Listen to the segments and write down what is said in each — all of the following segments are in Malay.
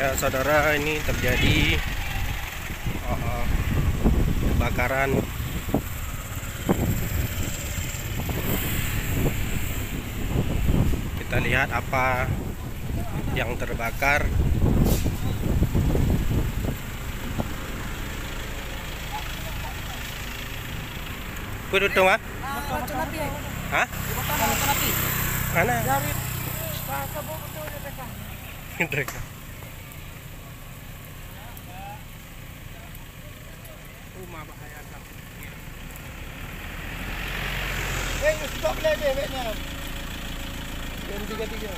Ya saudara, ini terjadi kebakaran. Kita lihat apa yang terbakar. Kudu tuh mah? Hah? Mana? Mereka. Rumah bahaya kan. Stop lebihnya. Jam 3.3.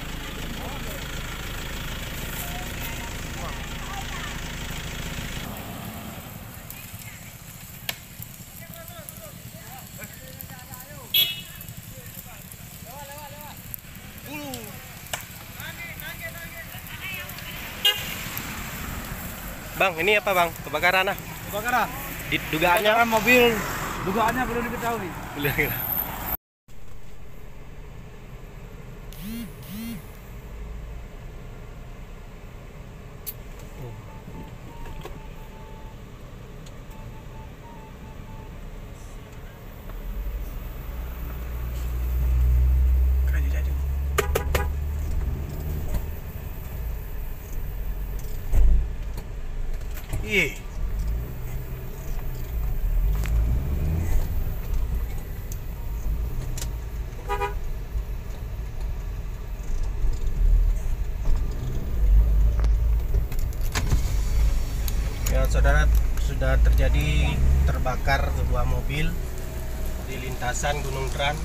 Bang, ini apa bang? Kebakaran ah? Kebakaran. Dugaannya? Kebakaran mobil. Dugaannya belum diketahui. Belum. Iya. Ya saudara, sudah terjadi terbakar sebuah mobil di lintasan Gunung Tran.